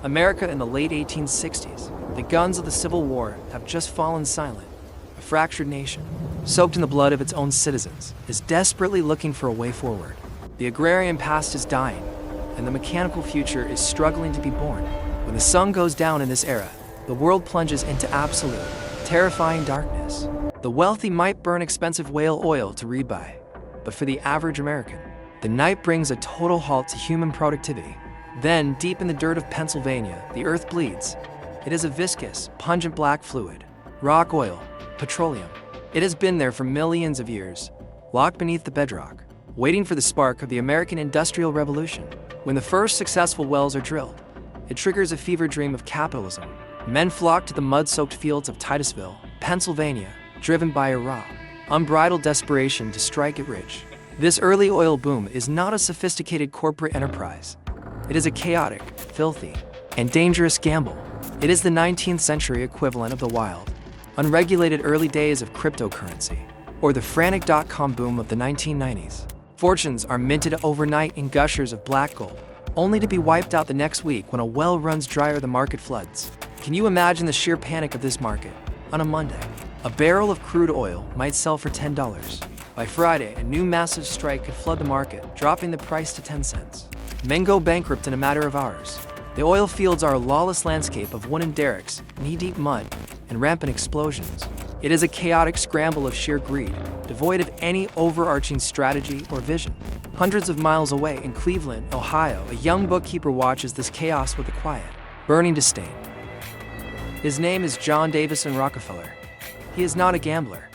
America in the late 1860s. The guns of the Civil War have just fallen silent. A fractured nation, soaked in the blood of its own citizens, is desperately looking for a way forward. The agrarian past is dying, and the mechanical future is struggling to be born. When the sun goes down in this era, the world plunges into absolute, terrifying darkness. The wealthy might burn expensive whale oil to read by, but for the average American, the night brings a total halt to human productivity. Then, deep in the dirt of Pennsylvania, the earth bleeds. It is a viscous, pungent black fluid, rock oil, petroleum. It has been there for millions of years, locked beneath the bedrock, waiting for the spark of the American Industrial Revolution. When the first successful wells are drilled, it triggers a fever dream of capitalism. Men flock to the mud-soaked fields of Titusville, Pennsylvania, driven by a raw, unbridled desperation to strike it rich. This early oil boom is not a sophisticated corporate enterprise. It is a chaotic, filthy, and dangerous gamble. It is the 19th century equivalent of the wild, unregulated early days of cryptocurrency, or the frantic dot-com boom of the 1990s. Fortunes are minted overnight in gushers of black gold, only to be wiped out the next week when a well runs dry or the market floods. Can you imagine the sheer panic of this market? On a Monday, a barrel of crude oil might sell for $10. By Friday, a new massive strike could flood the market, dropping the price to 10 cents. Men go bankrupt in a matter of hours. The oil fields are a lawless landscape of wooden derricks, knee-deep mud, and rampant explosions. It is a chaotic scramble of sheer greed, devoid of any overarching strategy or vision. Hundreds of miles away in Cleveland, Ohio, a young bookkeeper watches this chaos with a quiet, burning disdain. His name is John Davison Rockefeller. He is not a gambler.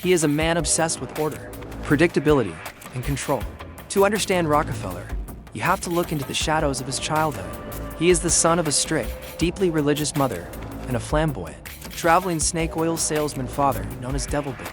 He is a man obsessed with order, predictability, and control. To understand Rockefeller, you have to look into the shadows of his childhood. He is the son of a strict, deeply religious mother and a flamboyant, traveling snake oil salesman father known as Devil Bill.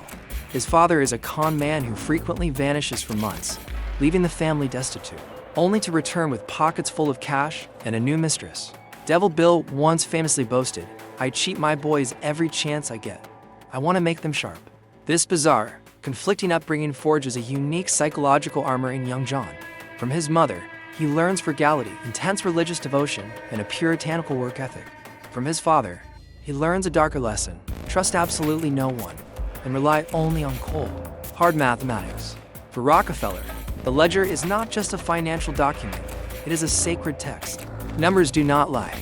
His father is a con man who frequently vanishes for months, leaving the family destitute, only to return with pockets full of cash and a new mistress. Devil Bill once famously boasted, "I cheat my boys every chance I get. I want to make them sharp." This bizarre, conflicting upbringing forges a unique psychological armor in young John. From his mother, he learns frugality, intense religious devotion, and a puritanical work ethic. From his father, he learns a darker lesson: trust absolutely no one, and rely only on cold, hard mathematics. For Rockefeller, the ledger is not just a financial document, it is a sacred text. Numbers do not lie,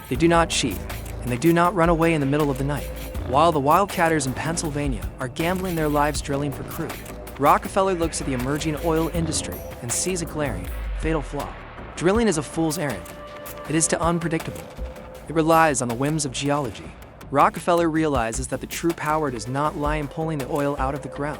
they do not cheat, and they do not run away in the middle of the night. While the wildcatters in Pennsylvania are gambling their lives drilling for crude, Rockefeller looks at the emerging oil industry and sees a glaring, fatal flaw. Drilling is a fool's errand. It is too unpredictable. It relies on the whims of geology. Rockefeller realizes that the true power does not lie in pulling the oil out of the ground.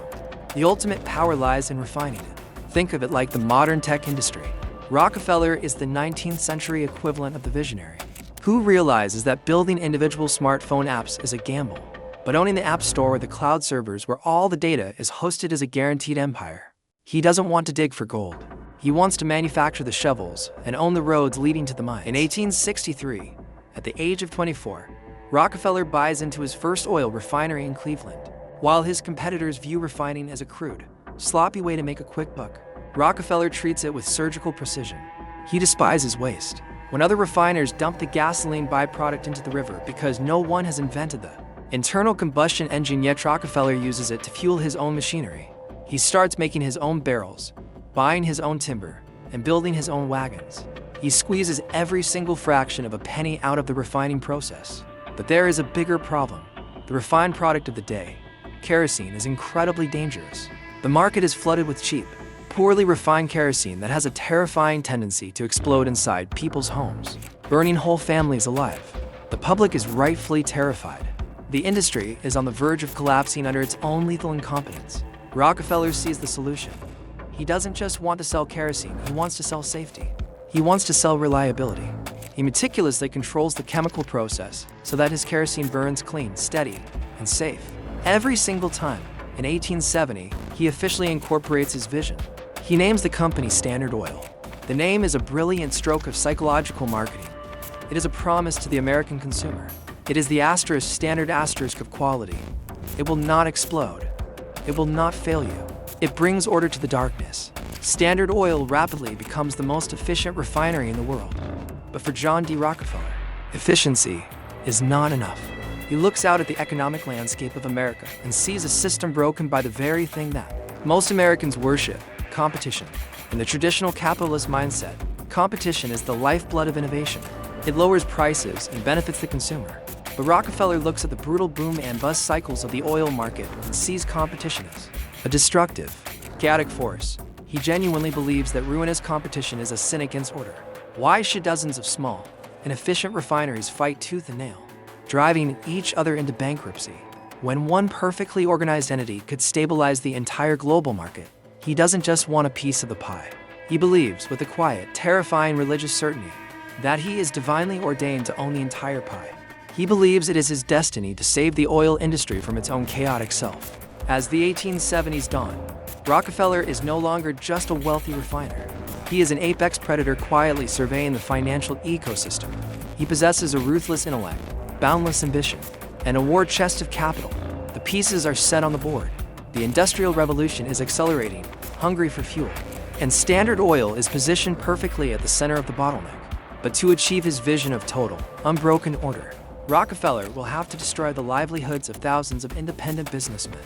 The ultimate power lies in refining it. Think of it like the modern tech industry. Rockefeller is the 19th century equivalent of the visionary, who realizes that building individual smartphone apps is a gamble, but owning the app store or the cloud servers where all the data is hosted is a guaranteed empire. He doesn't want to dig for gold. He wants to manufacture the shovels and own the roads leading to the mines. In 1863, at the age of 24, Rockefeller buys into his first oil refinery in Cleveland. While his competitors view refining as a crude, sloppy way to make a quick buck, Rockefeller treats it with surgical precision. He despises waste. When other refiners dump the gasoline byproduct into the river because no one has invented the internal combustion engine, yet Rockefeller uses it to fuel his own machinery. He starts making his own barrels, buying his own timber, and building his own wagons. He squeezes every single fraction of a penny out of the refining process. But there is a bigger problem. The refined product of the day, kerosene, is incredibly dangerous. The market is flooded with cheap, poorly refined kerosene that has a terrifying tendency to explode inside people's homes, burning whole families alive. The public is rightfully terrified. The industry is on the verge of collapsing under its own lethal incompetence. Rockefeller sees the solution. He doesn't just want to sell kerosene, he wants to sell safety. He wants to sell reliability. He meticulously controls the chemical process so that his kerosene burns clean, steady, and safe. Every single time. In 1870, he officially incorporates his vision. He names the company Standard Oil. The name is a brilliant stroke of psychological marketing. It is a promise to the American consumer. It is the standard asterisk of quality. It will not explode. It will not fail you. It brings order to the darkness. Standard Oil rapidly becomes the most efficient refinery in the world. But for John D. Rockefeller, efficiency is not enough. He looks out at the economic landscape of America and sees a system broken by the very thing that most Americans worship: competition. In the traditional capitalist mindset, competition is the lifeblood of innovation. It lowers prices and benefits the consumer. But Rockefeller looks at the brutal boom and bust cycles of the oil market and sees competition as a destructive, chaotic force. He genuinely believes that ruinous competition is a sin against order. Why should dozens of small, inefficient refineries fight tooth and nail, driving each other into bankruptcy, when one perfectly organized entity could stabilize the entire global market? He doesn't just want a piece of the pie. He believes, with a quiet, terrifying religious certainty, that he is divinely ordained to own the entire pie. He believes it is his destiny to save the oil industry from its own chaotic self. As the 1870s dawn, Rockefeller is no longer just a wealthy refiner. He is an apex predator quietly surveying the financial ecosystem. He possesses a ruthless intellect, boundless ambition, and a war chest of capital. The pieces are set on the board. The Industrial Revolution is accelerating, hungry for fuel, and Standard Oil is positioned perfectly at the center of the bottleneck. But to achieve his vision of total, unbroken order, Rockefeller will have to destroy the livelihoods of thousands of independent businessmen.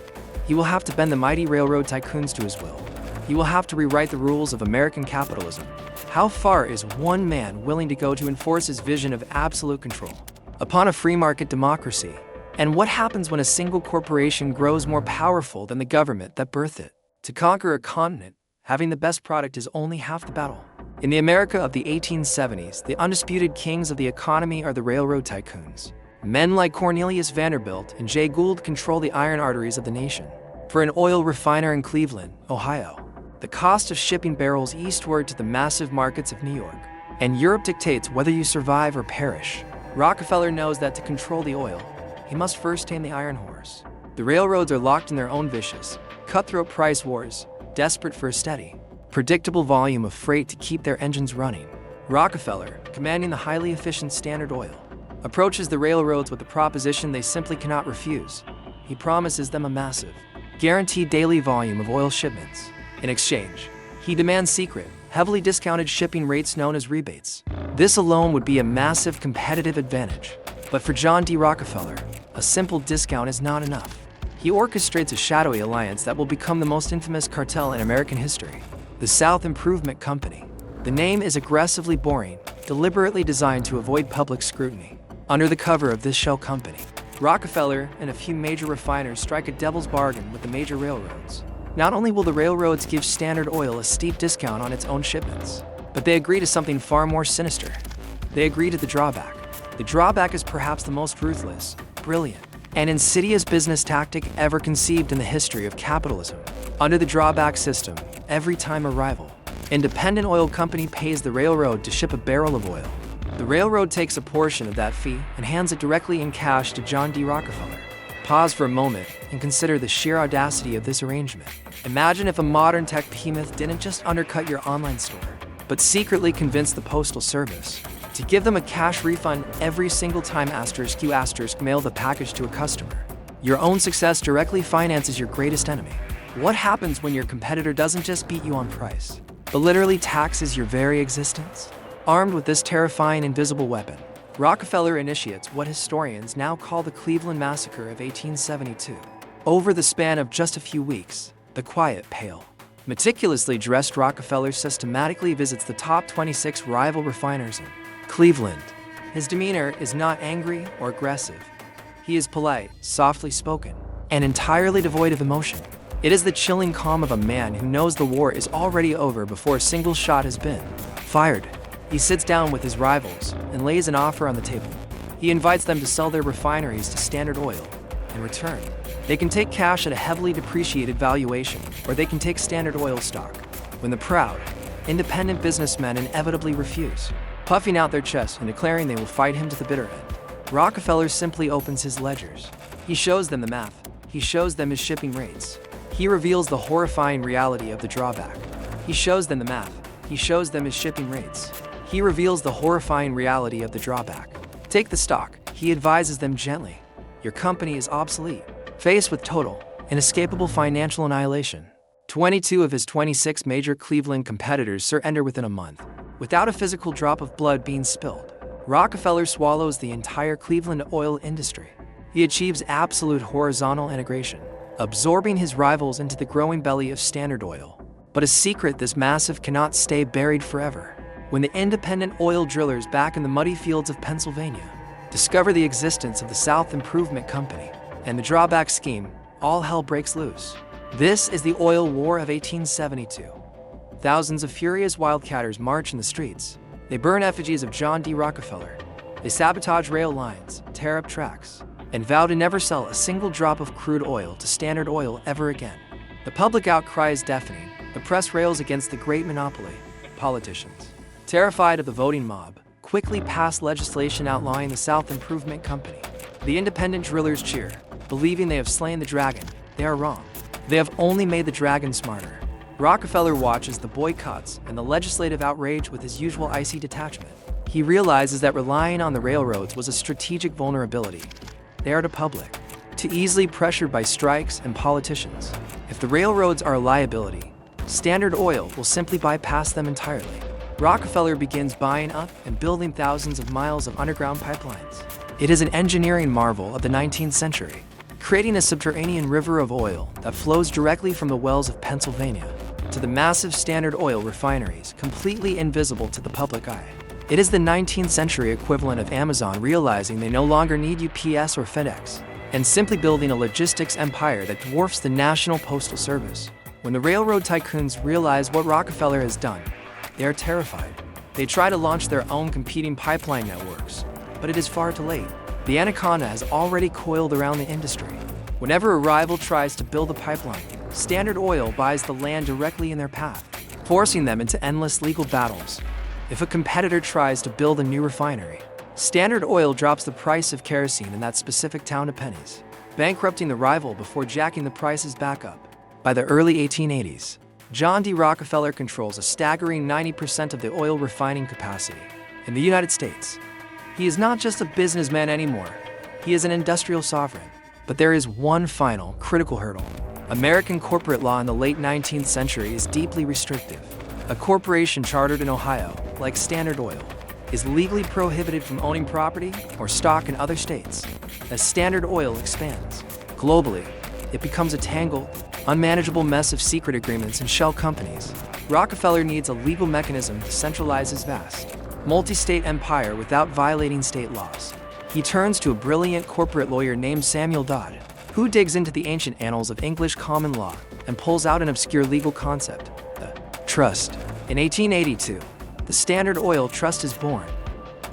He will have to bend the mighty railroad tycoons to his will. He will have to rewrite the rules of American capitalism. How far is one man willing to go to enforce his vision of absolute control upon a free market democracy? And what happens when a single corporation grows more powerful than the government that birthed it? To conquer a continent, having the best product is only half the battle. In the America of the 1870s, the undisputed kings of the economy are the railroad tycoons. Men like Cornelius Vanderbilt and Jay Gould control the iron arteries of the nation. For an oil refiner in Cleveland, Ohio, the cost of shipping barrels eastward to the massive markets of New York and Europe dictates whether you survive or perish. Rockefeller knows that to control the oil, he must first tame the iron horse. The railroads are locked in their own vicious, cutthroat price wars, desperate for a steady, predictable volume of freight to keep their engines running. Rockefeller, commanding the highly efficient Standard Oil, approaches the railroads with a proposition they simply cannot refuse. He promises them a massive, guaranteed daily volume of oil shipments. In exchange, he demands secret, heavily discounted shipping rates known as rebates. This alone would be a massive competitive advantage. But for John D. Rockefeller, a simple discount is not enough. He orchestrates a shadowy alliance that will become the most infamous cartel in American history: the South Improvement Company. The name is aggressively boring, deliberately designed to avoid public scrutiny. Under the cover of this shell company, Rockefeller and a few major refiners strike a devil's bargain with the major railroads. Not only will the railroads give Standard Oil a steep discount on its own shipments, but they agree to something far more sinister. They agree to the drawback. The drawback is perhaps the most ruthless, brilliant, and insidious business tactic ever conceived in the history of capitalism. Under the drawback system, every time a rival, independent oil company pays the railroad to ship a barrel of oil, the railroad takes a portion of that fee and hands it directly in cash to John D. Rockefeller. Pause for a moment and consider the sheer audacity of this arrangement. Imagine if a modern tech behemoth didn't just undercut your online store, but secretly convinced the Postal Service to give them a cash refund every single time **** mail the package to a customer. Your own success directly finances your greatest enemy. What happens when your competitor doesn't just beat you on price, but literally taxes your very existence? Armed with this terrifying invisible weapon, Rockefeller initiates what historians now call the Cleveland Massacre of 1872. Over the span of just a few weeks, the quiet, pale, meticulously dressed Rockefeller systematically visits the top 26 rival refiners in Cleveland. His demeanor is not angry or aggressive. He is polite, softly spoken, and entirely devoid of emotion. It is the chilling calm of a man who knows the war is already over before a single shot has been fired. He sits down with his rivals and lays an offer on the table. He invites them to sell their refineries to Standard Oil. In return, they can take cash at a heavily depreciated valuation, or they can take Standard Oil stock. When the proud, independent businessmen inevitably refuse, puffing out their chests and declaring they will fight him to the bitter end, Rockefeller simply opens his ledgers. He shows them the math. He shows them his shipping rates. He reveals the horrifying reality of the drawback. He shows them the math. He shows them his shipping rates. He reveals the horrifying reality of the drawback. Take the stock. He advises them gently. Your company is obsolete. Faced with total, inescapable financial annihilation, 22 of his 26 major Cleveland competitors surrender within a month. without a physical drop of blood being spilled. Rockefeller swallows the entire Cleveland oil industry. He achieves absolute horizontal integration, absorbing his rivals into the growing belly of Standard Oil. But a secret this massive cannot stay buried forever. When the independent oil drillers back in the muddy fields of Pennsylvania discover the existence of the South Improvement Company and the drawback scheme, all hell breaks loose. This is the Oil War of 1872. Thousands of furious wildcatters march in the streets. They burn effigies of John D. Rockefeller. They sabotage rail lines, tear up tracks, and vow to never sell a single drop of crude oil to Standard Oil ever again. The public outcry is deafening. The press rails against the great monopoly. Politicians, terrified of the voting mob, quickly pass legislation outlawing the South Improvement Company. The independent drillers cheer, believing they have slain the dragon. They are wrong. They have only made the dragon smarter. Rockefeller watches the boycotts and the legislative outrage with his usual icy detachment. He realizes that relying on the railroads was a strategic vulnerability. They are too public, too easily pressured by strikes and politicians. If the railroads are a liability, Standard Oil will simply bypass them entirely. Rockefeller begins buying up and building thousands of miles of underground pipelines. It is an engineering marvel of the 19th century, creating a subterranean river of oil that flows directly from the wells of Pennsylvania to the massive Standard Oil refineries, completely invisible to the public eye. It is the 19th century equivalent of Amazon realizing they no longer need UPS or FedEx, and simply building a logistics empire that dwarfs the National Postal Service. When the railroad tycoons realize what Rockefeller has done, they are terrified. They try to launch their own competing pipeline networks, but it is far too late. The anaconda has already coiled around the industry. Whenever a rival tries to build a pipeline, Standard Oil buys the land directly in their path, forcing them into endless legal battles. If a competitor tries to build a new refinery, Standard Oil drops the price of kerosene in that specific town to pennies, bankrupting the rival before jacking the prices back up. By the early 1880s, John D. Rockefeller controls a staggering 90% of the oil refining capacity in the United States. He is not just a businessman anymore, he is an industrial sovereign. But there is one final, critical hurdle. American corporate law in the late 19th century is deeply restrictive. A corporation chartered in Ohio, like Standard Oil, is legally prohibited from owning property or stock in other states. As Standard Oil expands globally, it becomes a tangled, unmanageable mess of secret agreements and shell companies. Rockefeller needs a legal mechanism to centralize his vast, multi-state empire without violating state laws. He turns to a brilliant corporate lawyer named Samuel Dodd, who digs into the ancient annals of English common law and pulls out an obscure legal concept, the trust. In 1882, the Standard Oil Trust is born.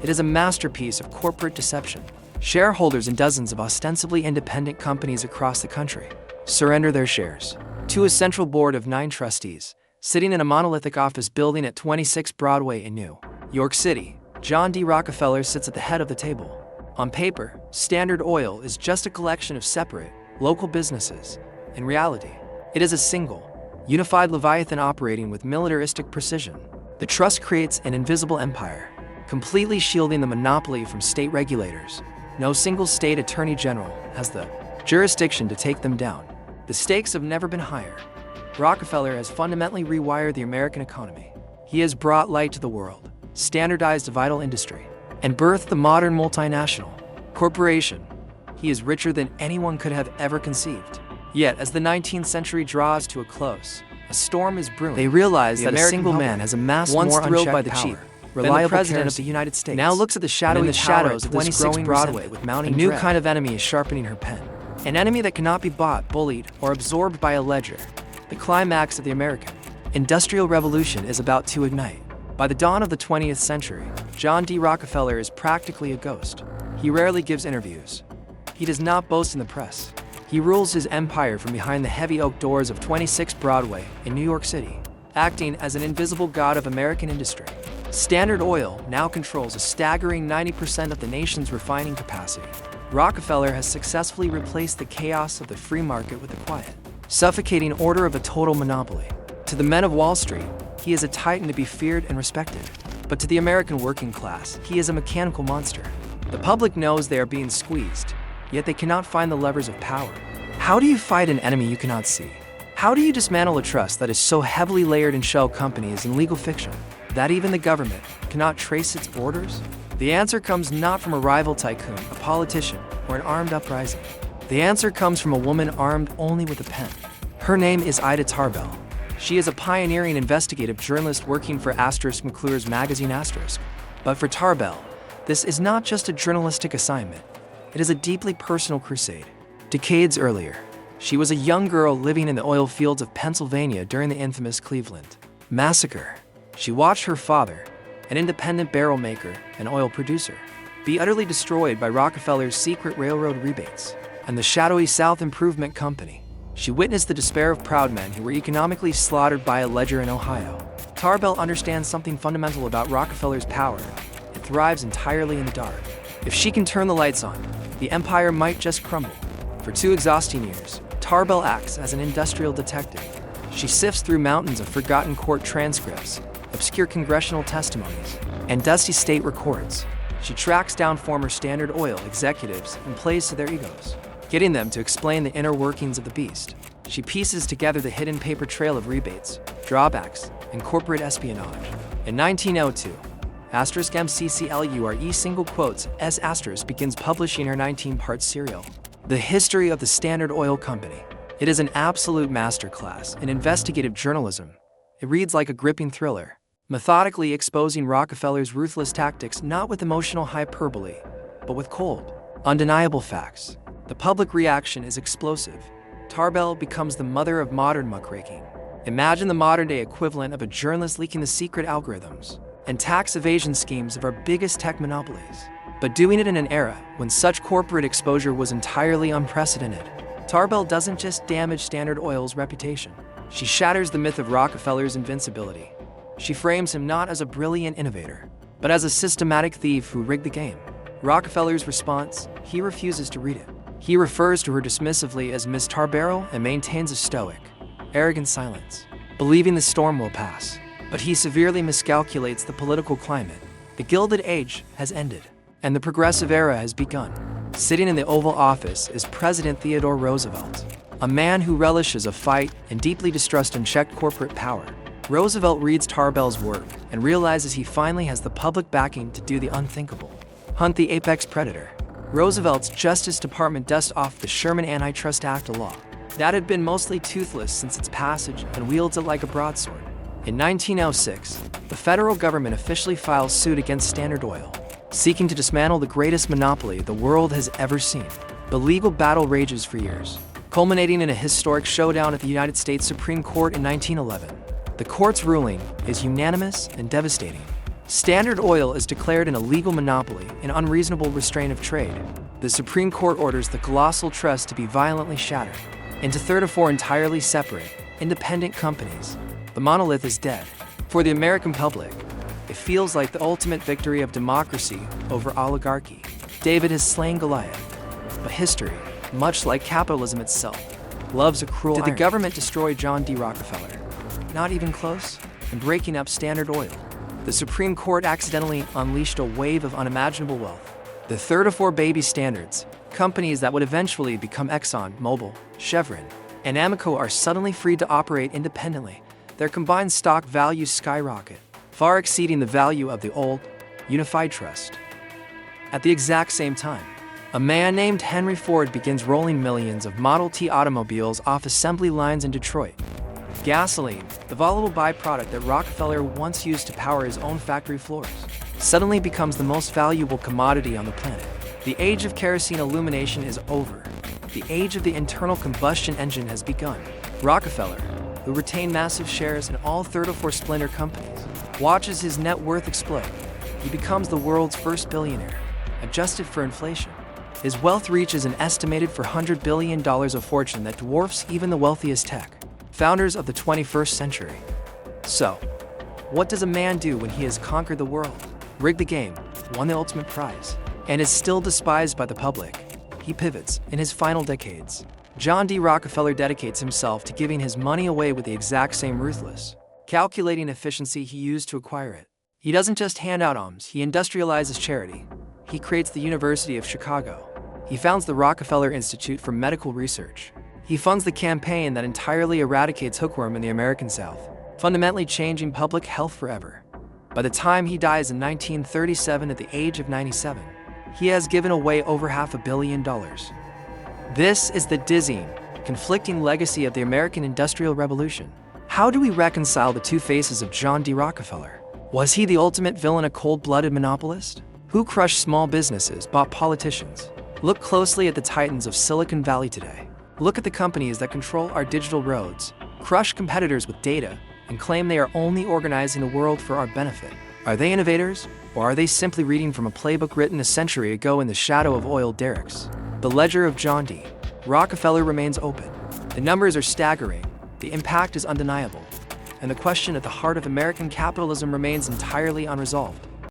It is a masterpiece of corporate deception. Shareholders in dozens of ostensibly independent companies across the country surrender their shares to a central board of 9 trustees, sitting in a monolithic office building at 26 Broadway in New York City. John D. Rockefeller sits at the head of the table. On paper, Standard Oil is just a collection of separate, local businesses. In reality, it is a single, unified leviathan operating with militaristic precision. The trust creates an invisible empire, completely shielding the monopoly from state regulators. No single state attorney general has the jurisdiction to take them down. The stakes have never been higher. Rockefeller has fundamentally rewired the American economy. He has brought light to the world, standardized a vital industry, and birthed the modern multinational corporation. He is richer than anyone could have ever conceived. Yet, as the 19th century draws to a close, a storm is brewing. They realize that a single man has amassed once more thrilled by the cheap, reliable president of the United States now looks at the shadowy shadows of 26 Broadway with mounting dread. A new kind of enemy is sharpening her pen. An enemy that cannot be bought, bullied, or absorbed by a ledger. The climax of the American Industrial Revolution is about to ignite. By the dawn of the 20th century, John D. Rockefeller is practically a ghost. He rarely gives interviews. He does not boast in the press. He rules his empire from behind the heavy oak doors of 26 Broadway in New York City, acting as an invisible god of American industry. Standard Oil now controls a staggering 90% of the nation's refining capacity. Rockefeller has successfully replaced the chaos of the free market with the quiet, suffocating order of a total monopoly. To the men of Wall Street, he is a titan to be feared and respected. But to the American working class, he is a mechanical monster. The public knows they are being squeezed, yet they cannot find the levers of power. How do you fight an enemy you cannot see? How do you dismantle a trust that is so heavily layered in shell companies and legal fiction? that even the government cannot trace its borders? The answer comes not from a rival tycoon, a politician, or an armed uprising. The answer comes from a woman armed only with a pen. Her name is Ida Tarbell. She is a pioneering investigative journalist working for *McClure's magazine *. But for Tarbell, this is not just a journalistic assignment. It is a deeply personal crusade. Decades earlier, she was a young girl living in the oil fields of Pennsylvania during the infamous Cleveland massacre. She watched her father, an independent barrel maker and oil producer, be utterly destroyed by Rockefeller's secret railroad rebates and the shadowy South Improvement Company. She witnessed the despair of proud men who were economically slaughtered by a ledger in Ohio. Tarbell understands something fundamental about Rockefeller's power. It thrives entirely in the dark. If she can turn the lights on, the empire might just crumble. For 2 exhausting years, Tarbell acts as an industrial detective. She sifts through mountains of forgotten court transcripts, obscure congressional testimonies, and dusty state records. She tracks down former Standard Oil executives and plays to their egos, getting them to explain the inner workings of the beast. She pieces together the hidden paper trail of rebates, drawbacks, and corporate espionage. In 1902, *MCCLURE single quotes S* begins publishing her 19-part serial, The History of the Standard Oil Company. It is an absolute masterclass in investigative journalism. It reads like a gripping thriller, methodically exposing Rockefeller's ruthless tactics not with emotional hyperbole, but with cold, undeniable facts. The public reaction is explosive. Tarbell becomes the mother of modern muckraking. Imagine the modern-day equivalent of a journalist leaking the secret algorithms and tax evasion schemes of our biggest tech monopolies, but doing it in an era when such corporate exposure was entirely unprecedented. Tarbell doesn't just damage Standard Oil's reputation. She shatters the myth of Rockefeller's invincibility. She frames him not as a brilliant innovator, but as a systematic thief who rigged the game. Rockefeller's response: he refuses to read it. He refers to her dismissively as Miss Tarbell and maintains a stoic, arrogant silence, believing the storm will pass. But he severely miscalculates the political climate. The Gilded Age has ended, and the progressive era has begun. Sitting in the Oval Office is President Theodore Roosevelt, a man who relishes a fight and deeply distrusts unchecked corporate power. Roosevelt reads Tarbell's work and realizes he finally has the public backing to do the unthinkable: hunt the apex predator. Roosevelt's Justice Department dusts off the Sherman Antitrust Act, a law that had been mostly toothless since its passage, and wields it like a broadsword. In 1906, the federal government officially files suit against Standard Oil, seeking to dismantle the greatest monopoly the world has ever seen. The legal battle rages for years, culminating in a historic showdown at the United States Supreme Court in 1911. The court's ruling is unanimous and devastating. Standard Oil is declared an illegal monopoly and unreasonable restraint of trade. The Supreme Court orders the colossal trust to be violently shattered into 34 entirely separate, independent companies. The monolith is dead. For the American public, it feels like the ultimate victory of democracy over oligarchy. David has slain Goliath. But history, much like capitalism itself, loves a cruel irony. Did the government destroy John D. Rockefeller? Not even close. In breaking up Standard Oil, the Supreme Court accidentally unleashed a wave of unimaginable wealth. The 34 baby standards, companies that would eventually become Exxon, Mobil, Chevron, and Amoco, are suddenly free to operate independently. Their combined stock values skyrocket, far exceeding the value of the old, unified trust. At the exact same time, a man named Henry Ford begins rolling millions of Model T automobiles off assembly lines in Detroit. Gasoline, the volatile byproduct that Rockefeller once used to power his own factory floors, suddenly becomes the most valuable commodity on the planet. The age of kerosene illumination is over. The age of the internal combustion engine has begun. Rockefeller, who retained massive shares in all 34 splinter companies, watches his net worth explode. He becomes the world's first billionaire, adjusted for inflation. His wealth reaches an estimated $400 billion of fortune that dwarfs even the wealthiest tech founders of the 21st century. So, what does a man do when he has conquered the world, rigged the game, won the ultimate prize, and is still despised by the public? He pivots in his final decades. John D. Rockefeller dedicates himself to giving his money away with the exact same ruthless, calculating efficiency he used to acquire it. He doesn't just hand out alms, he industrializes charity. He creates the University of Chicago. He founds the Rockefeller Institute for Medical Research. He funds the campaign that entirely eradicates hookworm in the American South, fundamentally changing public health forever. By the time he dies in 1937 at the age of 97, he has given away over $500 million. This is the dizzying, conflicting legacy of the American Industrial Revolution. How do we reconcile the two faces of John D. Rockefeller? Was he the ultimate villain, a cold-blooded monopolist who crushed small businesses, bought politicians? Look closely at the titans of Silicon Valley today. Look at the companies that control our digital roads, crush competitors with data, and claim they are only organizing the world for our benefit. Are they innovators, or are they simply reading from a playbook written a century ago in the shadow of oil derricks? The ledger of John D. Rockefeller remains open. The numbers are staggering, the impact is undeniable, and the question at the heart of American capitalism remains entirely unresolved.